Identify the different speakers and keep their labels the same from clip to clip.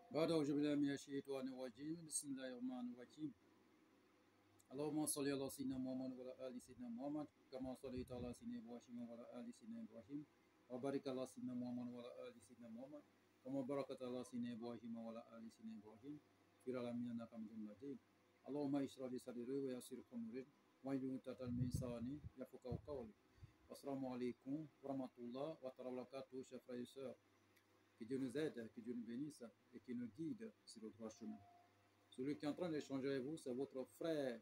Speaker 1: بعد أعوذ بالله من الشيطان الرجيم بسم الله الرحمن الرحيم اللهم صل على سيدنا محمد وعلى آل سيدنا محمد كما صليت على سيدنا إبراهيم وعلى آل سيدنا إبراهيم وبارك على سيدنا محمد وعلى آل سيدنا محمد كما باركت على سيدنا إبراهيم وعلى آل سيدنا إبراهيم في العالمين إنك حميد مجيد اللهم اشرح لي صدري ويسر أمري واحلل عقدة من لساني يفقهوا قولي. Assalamu alaikum wa rahmatullah wa barakatuh, chers frères et sœurs. Que Dieu nous aide, que Dieu nous bénisse et qu'il nous guide sur le droit chemin. Celui qui est en train d'échanger avec vous, c'est votre frère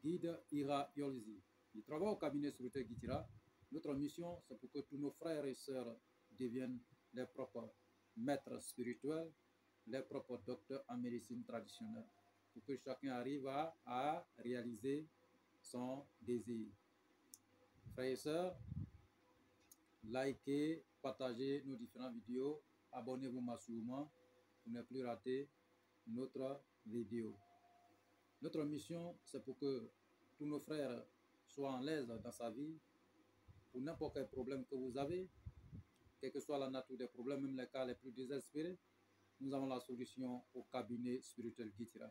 Speaker 1: guide Ira Yolzi. Il travaille au cabinet Sécurité Guitira. Notre mission, c'est pour que tous nos frères et sœurs deviennent les propres maîtres spirituels, les propres docteurs en médecine traditionnelle, pour que chacun arrive à réaliser son désir. Frères et sœurs, likez, partagez nos différentes vidéos, abonnez-vous massivement pour ne plus rater notre vidéo. Notre mission, c'est pour que tous nos frères soient en l'aise dans sa vie, pour n'importe quel problème que vous avez, quelle que soit la nature des problèmes, même les cas les plus désespérés, nous avons la solution au cabinet spirituel Guitira.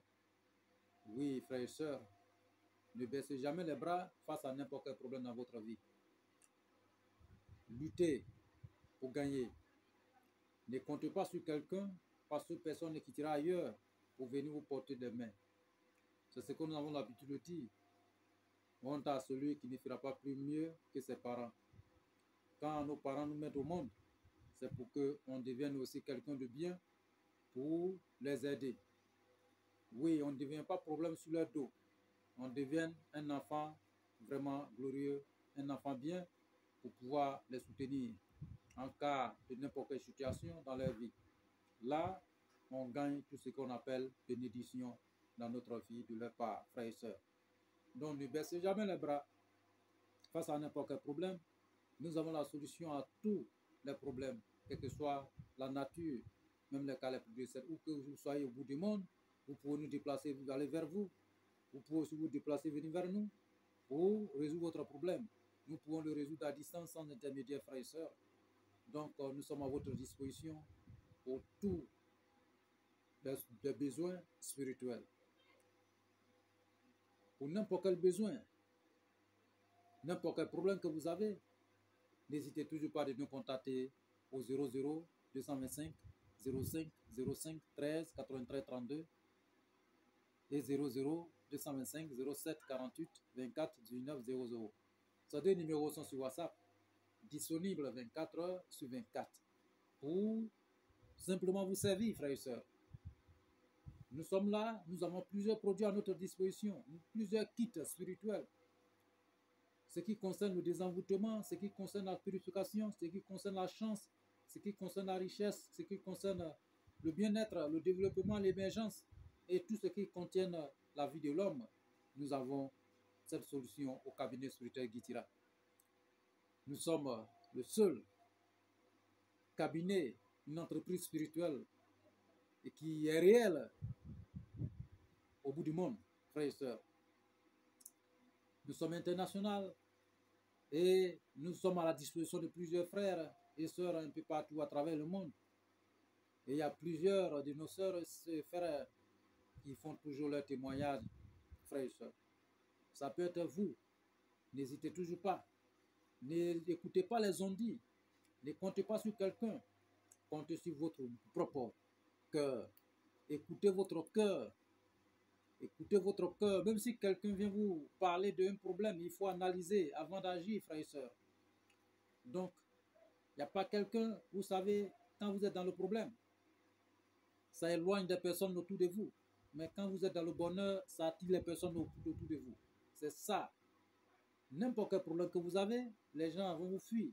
Speaker 1: Oui, frères et sœurs, ne baissez jamais les bras face à n'importe quel problème dans votre vie. Luttez pour gagner. Ne comptez pas sur quelqu'un parce que personne ne quittera ailleurs pour venir vous porter des mains. C'est ce que nous avons l'habitude de dire. Honte à celui qui ne fera pas plus mieux que ses parents. Quand nos parents nous mettent au monde, c'est pour qu'on devienne aussi quelqu'un de bien pour les aider. Oui, on ne devient pas problème sur leur dos. On devient un enfant vraiment glorieux, un enfant bien pour pouvoir les soutenir en cas de n'importe quelle situation dans leur vie. Là, on gagne tout ce qu'on appelle bénédiction dans notre vie de leur part, frères et sœurs. Donc, ne baissez jamais les bras face à n'importe quel problème. Nous avons la solution à tous les problèmes, quelle que soit la nature, même les cas les plus décès, ou que vous soyez au bout du monde, vous pouvez nous déplacer, vous allez vers vous. Vous pouvez aussi vous déplacer, venir vers nous pour résoudre votre problème. Nous pouvons le résoudre à distance sans intermédiaire, frères et sœurs. Donc, nous sommes à votre disposition pour tous les besoins spirituels. Pour n'importe quel besoin, n'importe quel problème que vous avez, n'hésitez toujours pas de nous contacter au 00 225 05 05 13 93 32 et 00 225 07 48 24 19 00. Ces deux numéros sont sur WhatsApp, disponibles 24 heures sur 24 pour simplement vous servir, frères et sœurs. Nous sommes là, nous avons plusieurs produits à notre disposition, plusieurs kits spirituels. Ce qui concerne le désenvoûtement, ce qui concerne la purification, ce qui concerne la chance, ce qui concerne la richesse, ce qui concerne le bien-être, le développement, l'émergence et tout ce qui contient la vie de l'homme. Nous avons cette solution au cabinet spirituel Guitira. Nous sommes le seul cabinet, une entreprise spirituelle et qui est réelle au bout du monde, frères et sœurs. Nous sommes internationaux et nous sommes à la disposition de plusieurs frères et sœurs un peu partout à travers le monde. Et il y a plusieurs de nos sœurs et frères qui font toujours leur témoignage, frères et sœurs. Ça peut être vous. N'hésitez toujours pas. N'écoutez pas les on-dit. Ne comptez pas sur quelqu'un. Comptez sur votre propre cœur. Écoutez votre cœur. Écoutez votre cœur. Même si quelqu'un vient vous parler d'un problème, il faut analyser avant d'agir, frères et sœurs. Donc, il n'y a pas quelqu'un, vous savez, quand vous êtes dans le problème, ça éloigne des personnes autour de vous. Mais quand vous êtes dans le bonheur, ça attire les personnes autour de vous. C'est ça. N'importe quel problème que vous avez, les gens vont vous fuir.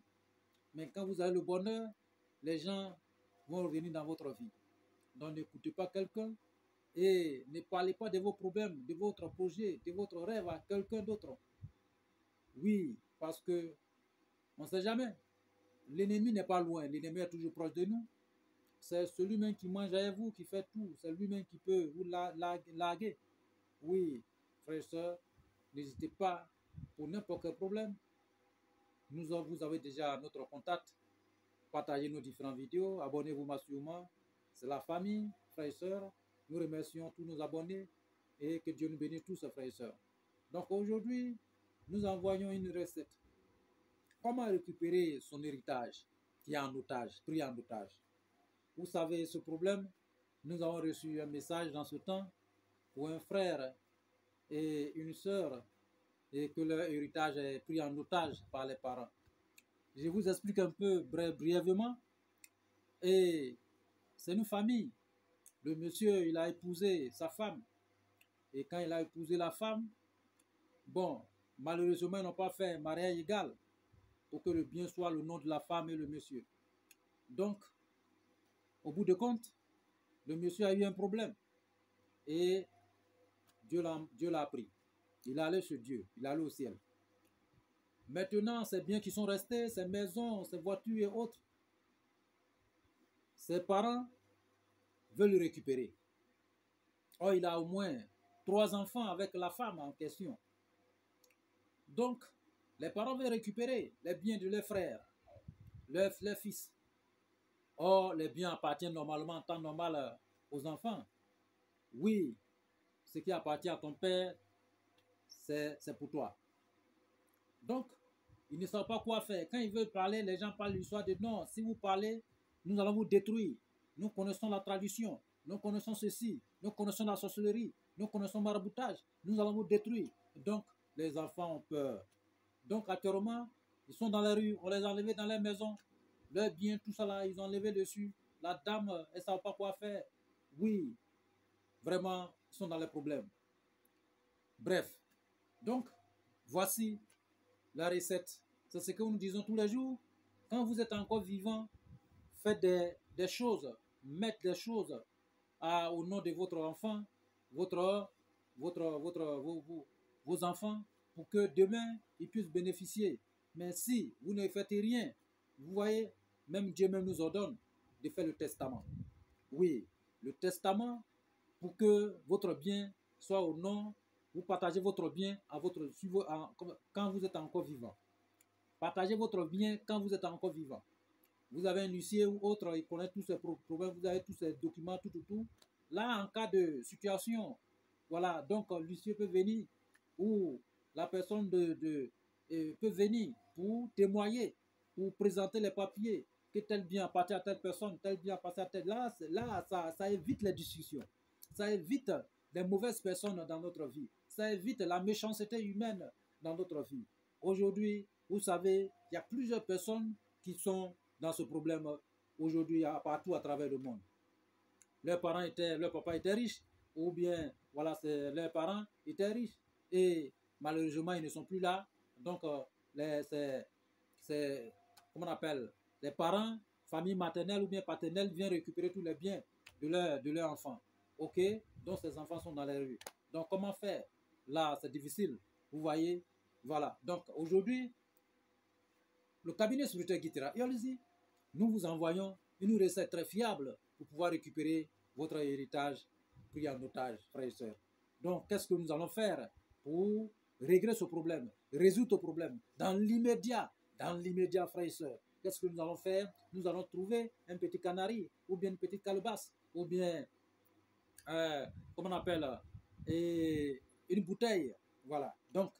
Speaker 1: Mais quand vous avez le bonheur, les gens vont revenir dans votre vie. Donc n'écoutez pas quelqu'un et ne parlez pas de vos problèmes, de votre projet, de votre rêve à quelqu'un d'autre. Oui, parce que on ne sait jamais. L'ennemi n'est pas loin, l'ennemi est toujours proche de nous. C'est celui-même qui mange avec vous, qui fait tout. C'est lui-même qui peut vous larguer. Oui, frères et sœurs, n'hésitez pas pour n'importe quel problème. Vous avez déjà notre contact. Partagez nos différentes vidéos. Abonnez-vous massivement. c'est la famille, frères et sœurs. Nous remercions tous nos abonnés et que Dieu nous bénisse tous, frères et sœurs. Donc aujourd'hui, nous envoyons une recette. Comment récupérer son héritage qui est en otage, pris en otage? Vous savez, ce problème, nous avons reçu un message dans ce temps pour un frère et une sœur et que leur héritage est pris en otage par les parents. Je vous explique un peu brièvement. Et c'est une famille. Le monsieur, il a épousé sa femme. Et quand il a épousé la femme, bon, malheureusement, ils n'ont pas fait mariage égal pour que le bien soit le nom de la femme et le monsieur. Donc, au bout de compte, le monsieur a eu un problème. Et Dieu l'a pris. Il est allé chez Dieu. Il est allé au ciel. Maintenant, ces biens qui sont restés, ces maisons, ces voitures et autres, ses parents veulent le récupérer. Or, il a au moins 3 enfants avec la femme en question. Donc, les parents veulent récupérer les biens de leurs frères, leurs fils. Or, les biens appartiennent normalement en temps normal aux enfants. Oui, ce qui appartient à ton père, c'est pour toi. Donc, ils ne savent pas quoi faire. Quand ils veulent parler, les gens parlent l'histoire de non, si vous parlez, nous allons vous détruire. Nous connaissons la tradition, nous connaissons ceci, nous connaissons la sorcellerie, nous connaissons le maraboutage, nous allons vous détruire. Donc, les enfants ont peur. Donc, actuellement, ils sont dans la rue, on les a enlevés dans les maisons, leurs biens, tout ça là, ils ont enlevé dessus. La dame, elle ne savait pas quoi faire. Oui, vraiment, ils sont dans les problèmes. Bref, donc, voici la recette. C'est ce que nous disons tous les jours. Quand vous êtes encore vivant, faites des choses, mettez des choses au nom de votre enfant, vos enfants, pour que demain, ils puissent bénéficier. Mais si vous ne faites rien, vous voyez, même Dieu même nous ordonne de faire le testament. Oui, le testament pour que votre bien soit au nom, vous partagez votre bien quand vous êtes encore vivant. Partagez votre bien quand vous êtes encore vivant. Vous avez un huissier ou autre, il connaît tous ces problèmes, vous avez tous ces documents, tout. Là, en cas de situation, voilà, donc l'huissier peut venir ou la personne peut venir pour témoigner, pour présenter les papiers, que tel bien appartient à telle personne, tel bien appartient à telle. Là, ça évite les discussions. Ça évite les mauvaises personnes dans notre vie. Ça évite la méchanceté humaine dans notre vie. Aujourd'hui, vous savez, il y a plusieurs personnes qui sont dans ce problème aujourd'hui partout à travers le monde. Leur papa était riche, ou bien, voilà, leurs parents étaient riches. Et malheureusement, ils ne sont plus là. Donc, comment on appelle, les parents, famille maternelle ou bien paternelle, viennent récupérer tous les biens de leur enfant. Ok? Donc, ces enfants sont dans les rues. Donc, comment faire? Là, c'est difficile. Vous voyez? Voilà. Donc, aujourd'hui, le cabinet spirituel Guitera, et allez-y, nous vous envoyons une recette très fiable pour pouvoir récupérer votre héritage pris en otage, frères et sœurs. Donc, qu'est-ce que nous allons faire pour régler ce problème, résoudre ce problème dans l'immédiat, frères et sœurs? Qu'est-ce que nous allons faire? Nous allons trouver un petit canari, ou bien une petite calebasse, ou bien, comment on appelle, une bouteille. Voilà. Donc,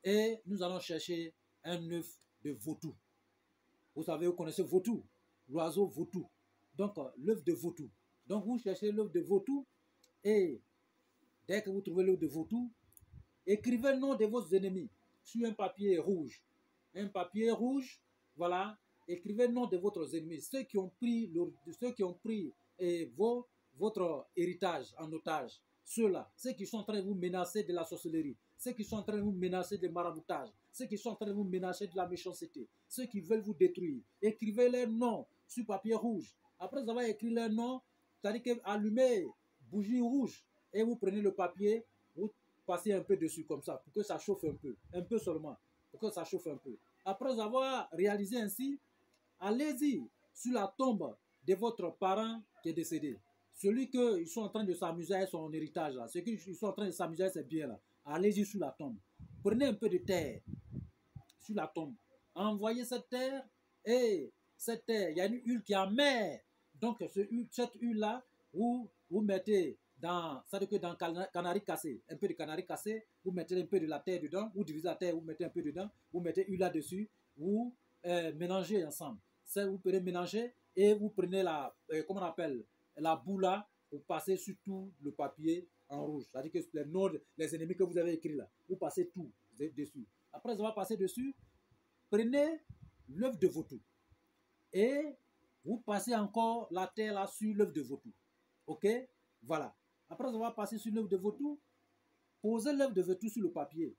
Speaker 1: et nous allons chercher un œuf de vautour. Vous savez, vous connaissez vautour, l'oiseau vautour. Donc, l'œuf de vautour. Donc, vous cherchez l'œuf de vautour et dès que vous trouvez l'œuf de vautour, écrivez le nom de vos ennemis sur un papier rouge. Un papier rouge, voilà, écrivez le nom de vos ennemis. Ceux qui ont pris, votre héritage en otage. Ceux-là, ceux qui sont en train de vous menacer de la sorcellerie, ceux qui sont en train de vous menacer de maraboutage, ceux qui sont en train de vous menacer de la méchanceté, ceux qui veulent vous détruire. Écrivez leurs noms sur papier rouge. Après avoir écrit leurs noms, c'est-à-dire que allumez bougie rouge et vous prenez le papier, vous passez un peu dessus comme ça pour que ça chauffe un peu seulement, pour que ça chauffe un peu. Après avoir réalisé ainsi, allez-y sur la tombe de votre parent qui est décédé. Celui qu'ils sont en train de s'amuser à son héritage, là, ceux qui sont en train de s'amuser à ses biens, là, allez-y sur la tombe. Prenez un peu de terre sur la tombe. Envoyez cette terre, et cette terre, il y a une huile qui est amère. Donc, cette huile-là, vous mettez dans, c'est-à-dire que dans canari cassé, un peu de canari cassé, vous mettez un peu de la terre dedans, vous divisez la terre, vous mettez un peu dedans, vous mettez huile là-dessus, vous mélangez ensemble. Ça, vous pouvez mélanger et vous prenez la, comment on appelle, la boule là, vous passez sur tout le papier en rouge. C'est-à-dire que les noms, les ennemis que vous avez écrits là, vous passez tout dessus. Après avoir passé dessus, prenez l'œuf de vautour et vous passez encore la terre là sur l'œuf de vautour. Ok? Voilà. Après avoir passé sur l'œuf de vautour, posez l'œuf de vautour sur le papier.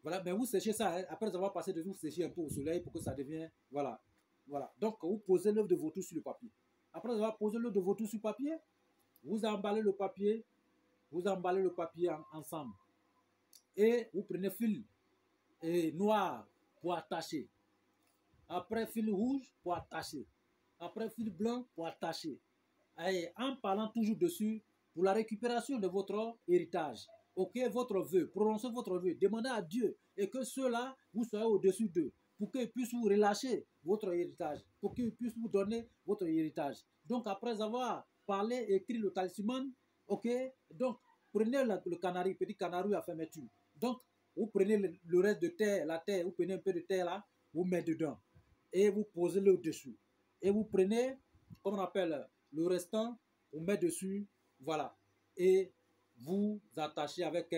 Speaker 1: Voilà, mais vous séchez ça, hein. Après avoir passé dessus, vous séchez un peu au soleil pour que ça devienne, voilà. Voilà. Donc, vous posez l'œuf de vautour sur le papier. Après avoir posé l'œuf de vautour sur le papier, vous emballez le papier, ensemble. Et vous prenez fil noir pour attacher. Après, fil rouge pour attacher. Après, fil blanc pour attacher. Et en parlant toujours dessus, pour la récupération de votre héritage. Ok, votre vœu, prononcez votre vœu, demandez à Dieu et que ceux-là, vous soyez au-dessus d'eux, pour qu'ils puissent vous relâcher votre héritage, pour qu'ils puissent vous donner votre héritage. Donc, après avoir parlé, écrit le talisman, ok, donc, prenez le canari, petit canari à fermeture. Donc, vous prenez le reste de terre, la terre, vous prenez un peu de terre là, vous mettez dedans et vous posez le dessus. Et vous prenez, comme on appelle, le restant, vous mettez dessus, voilà. Et vous attachez avec,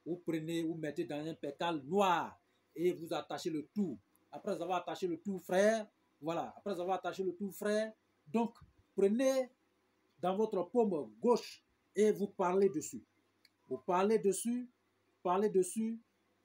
Speaker 1: vous prenez, vous mettez dans un percal noir et vous attachez le tout. Après avoir attaché le tout, frère, voilà. Après avoir attaché le tout, frère, donc prenez dans votre paume gauche et vous parlez dessus. Vous parlez dessus,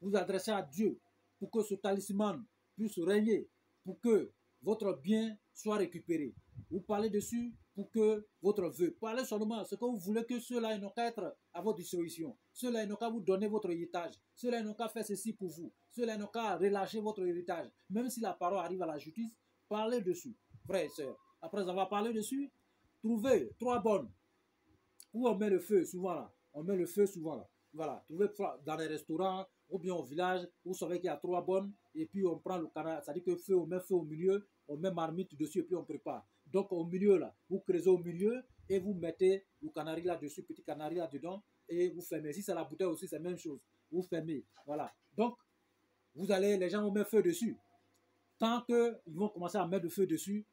Speaker 1: vous adressez à Dieu pour que ce talisman puisse régner, pour que votre bien soit récupéré. Vous parlez dessus pour que votre vœu, parlez seulement ce que vous voulez que ceux-là n'ont qu'à être à votre disposition. Ceux-là n'ont qu'à vous donner votre héritage. Ceux-là n'ont qu'à faire ceci pour vous. Ceux-là n'ont qu'à relâcher votre héritage. Même si la parole arrive à la justice, parlez dessus, frères et sœurs. Après avoir parlé dessus, trouvez 3 bonnes où on met le feu souvent là. On met le feu souvent là. Voilà, trouvez dans les restaurants ou bien au village, vous savez qu'il y a 3 bonnes et puis on prend le canard, c'est-à-dire que feu, on met feu au milieu, on met marmite dessus et puis on prépare. Donc au milieu là, vous creusez au milieu et vous mettez le canari là-dessus, petit canari là-dedans et vous fermez. Si c'est la bouteille aussi, c'est la même chose. Vous fermez, voilà. Donc, vous allez, les gens vont mettre feu dessus. Tant qu'ils vont commencer à mettre le feu dessus,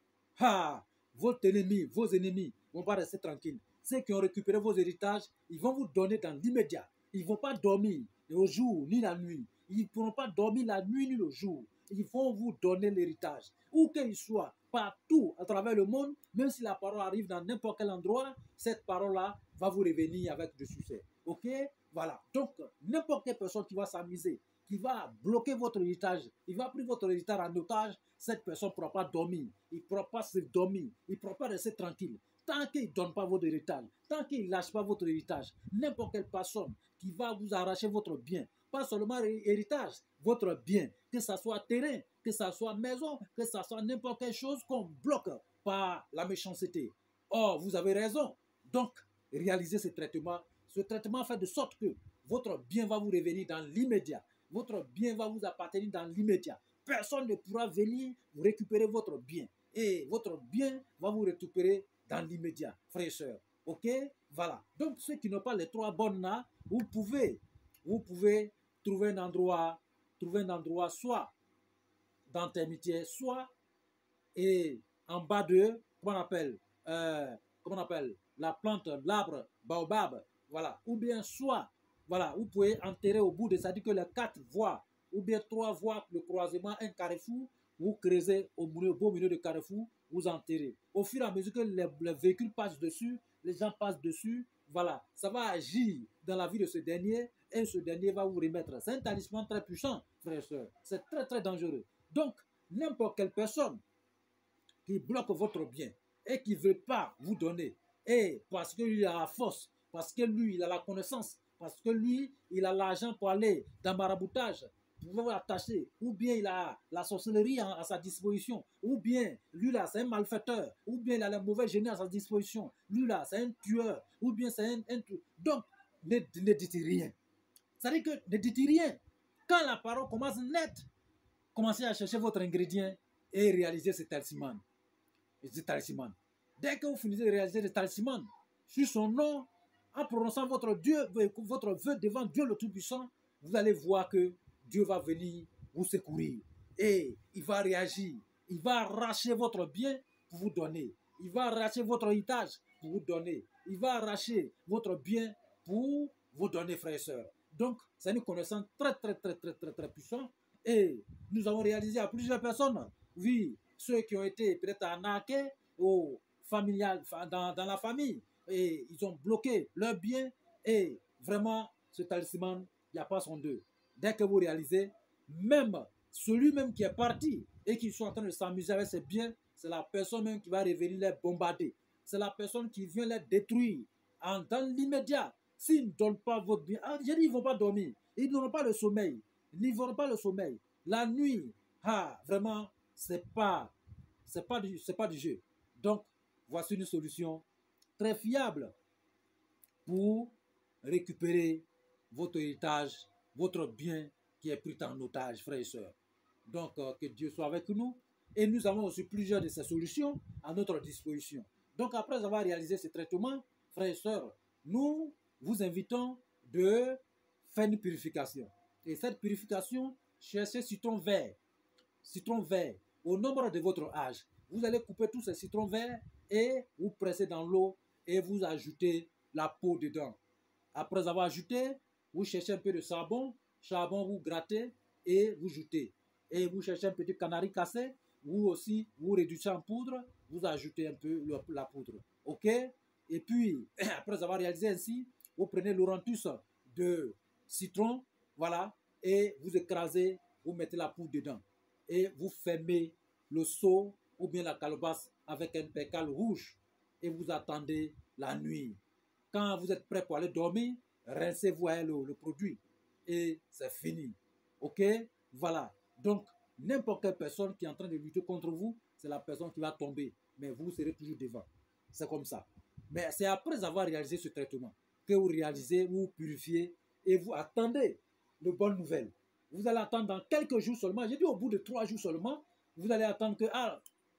Speaker 1: vos ennemis vont pas rester tranquilles. Ceux qui ont récupéré vos héritages, ils vont vous donner dans l'immédiat. Ils ne vont pas dormir au jour ni la nuit. Ils ne pourront pas dormir la nuit ni le jour. Ils vont vous donner l'héritage. Où qu'ils soient, partout à travers le monde, même si la parole arrive dans n'importe quel endroit, cette parole-là va vous revenir avec du succès. Ok? Voilà. Donc, n'importe quelle personne qui va s'amuser, qui va bloquer votre héritage, il va prendre votre héritage en otage, cette personne ne pourra pas dormir. Il ne pourra pas se dormir. Il ne pourra pas rester tranquille. Tant qu'il ne donne pas votre héritage, tant qu'il ne lâche pas votre héritage, n'importe quelle personne qui va vous arracher votre bien, pas seulement héritage, votre bien, que ce soit terrain, que ce soit maison, que ce soit n'importe quelle chose qu'on bloque par la méchanceté. Or, vous avez raison. Donc, réalisez ce traitement. Ce traitement fait de sorte que votre bien va vous revenir dans l'immédiat. Votre bien va vous appartenir dans l'immédiat. Personne ne pourra venir vous récupérer votre bien. Et votre bien va vous récupérer dans l'immédiat, frères et sœurs. Ok? Voilà. Donc, ceux qui n'ont pas les 3 bonnes là, vous pouvez trouver un endroit soit dans Termitière, soit et en bas de, comment on appelle la plante, l'arbre, baobab, voilà. Ou bien soit, voilà, vous pouvez enterrer au bout de, ça dit que les 4 voies, ou bien 3 voies, le croisement, un carrefour, vous creusez au beau milieu de carrefour, vous enterrez. Au fur et à mesure que les véhicules passent dessus, les gens passent dessus, voilà, ça va agir dans la vie de ce dernier et ce dernier va vous remettre. C'est un talisman très puissant, frères et sœurs. C'est très très dangereux. Donc, n'importe quelle personne qui bloque votre bien et qui ne veut pas vous donner, et parce que lui a la force, parce que lui il a la connaissance, parce que lui il a l'argent pour aller dans le maraboutage, pour vous attacher, ou bien il a la sorcellerie à sa disposition, ou bien lui là c'est un malfaiteur, ou bien il a la mauvaise génie à sa disposition, lui là c'est un tueur, ou bien c'est un tueur. Donc ne dites rien. Ça veut dire que ne dites rien. Quand la parole commence net, commencez à chercher votre ingrédient et réaliser ce talisman. Dès que vous finissez de réaliser le talisman sur son nom, en prononçant votre vœu devant Dieu le Tout-Puissant, vous allez voir que Dieu va venir vous secourir. Et il va réagir. Il va arracher votre bien pour vous donner. Il va arracher votre héritage pour vous donner. Il va arracher votre bien pour vous donner, frères et sœurs. Donc, c'est une connaissance très puissante. Et nous avons réalisé à plusieurs personnes, oui, ceux qui ont été peut-être arnaqués au familial, dans la famille, et ils ont bloqué leur bien. Et vraiment, ce talisman, il n'y a pas son deux. Dès que vous réalisez, même celui même qui est parti et qui sont en train de s'amuser avec ses biens, c'est la personne même qui va revenir les bombarder. C'est la personne qui vient les détruire dans l'immédiat. S'ils ne donnent pas votre bien, j'ai dit ils ne vont pas dormir. Ils n'auront pas le sommeil. Ils n'auront pas le sommeil. La nuit, vraiment, c'est pas du jeu. Donc, voici une solution très fiable pour récupérer votre héritage, votre bien qui est pris en otage, frères et sœurs. Donc, que Dieu soit avec nous. Et nous avons aussi plusieurs de ces solutions à notre disposition. Donc, après avoir réalisé ce traitement, frères et sœurs, nous vous invitons de faire une purification. Et cette purification, cherchez citron vert au nombre de votre âge. Vous allez couper tous ces citrons verts et vous pressez dans l'eau et vous ajoutez la peau dedans. Après avoir ajouté, vous cherchez un peu de charbon, vous grattez et vous jetez. Et vous cherchez un petit canari cassé, vous aussi, vous réduisez en poudre, vous ajoutez un peu la poudre. OK? Et puis, après avoir réalisé ainsi, vous prenez l'orantus de citron, voilà, et vous écrasez, vous mettez la poudre dedans. Et vous fermez le seau ou bien la calebasse avec un percale rouge et vous attendez la nuit. Quand vous êtes prêt pour aller dormir, rincez-vous le produit et c'est fini. OK? Voilà. Donc, n'importe quelle personne qui est en train de lutter contre vous, c'est la personne qui va tomber. Mais vous serez toujours devant. C'est comme ça. Mais c'est après avoir réalisé ce traitement que vous réalisez, vous purifiez et vous attendez de bonnes nouvelles. Vous allez attendre dans quelques jours seulement. J'ai dit au bout de 3 jours seulement, vous allez attendre que,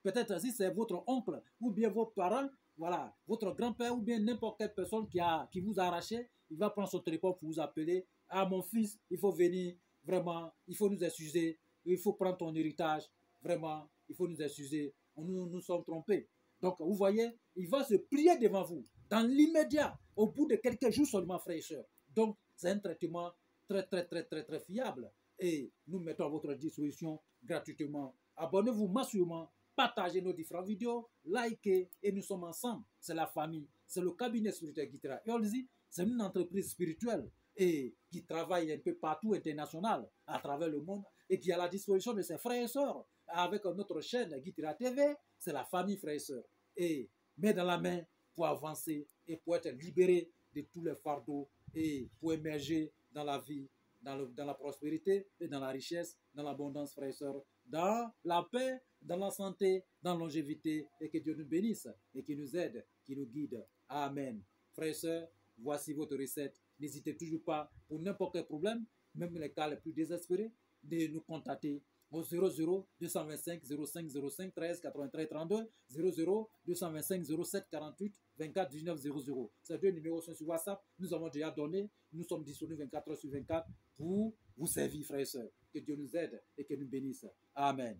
Speaker 1: peut-être si c'est votre oncle ou bien vos parents, voilà, votre grand-père ou bien n'importe quelle personne qui vous a arraché, il va prendre son téléphone pour vous appeler. Mon fils, il faut venir, vraiment, il faut nous excuser, il faut prendre ton héritage, vraiment, il faut nous excuser, nous sommes trompés. Donc, vous voyez, il va se plier devant vous, dans l'immédiat, au bout de quelques jours seulement, frères et sœurs. Donc, c'est un traitement très fiable. Et nous mettons à votre disposition gratuitement. Abonnez-vous massivement, partagez nos différentes vidéos, likez, et nous sommes ensemble. C'est la famille, c'est le cabinet spirituel Guitara. Et on le dit, c'est une entreprise spirituelle et qui travaille un peu partout international, à travers le monde, et qui est à la disposition de ses frères et sœurs. Avec notre chaîne Guitara TV, c'est la famille frères et sœurs. Et main dans la main pour avancer et pour être libéré de tous les fardeaux et pour émerger dans la vie, dans la prospérité et dans la richesse, dans l'abondance, frères et sœurs, dans la paix, dans la santé, dans la longévité, et que Dieu nous bénisse et qu'il nous aide, qu'il nous guide. Amen. Frères et sœurs, voici votre recette. N'hésitez toujours pas, pour n'importe quel problème, même les cas les plus désespérés, de nous contacter au 00 225 05 05 13 83 32 00 225 07 48 24 19 00. Ces deux numéros sont sur WhatsApp. Nous avons déjà donné. Nous sommes disponibles 24 heures sur 24 pour vous servir, frères et sœurs. Que Dieu nous aide et que nous bénisse. Amen.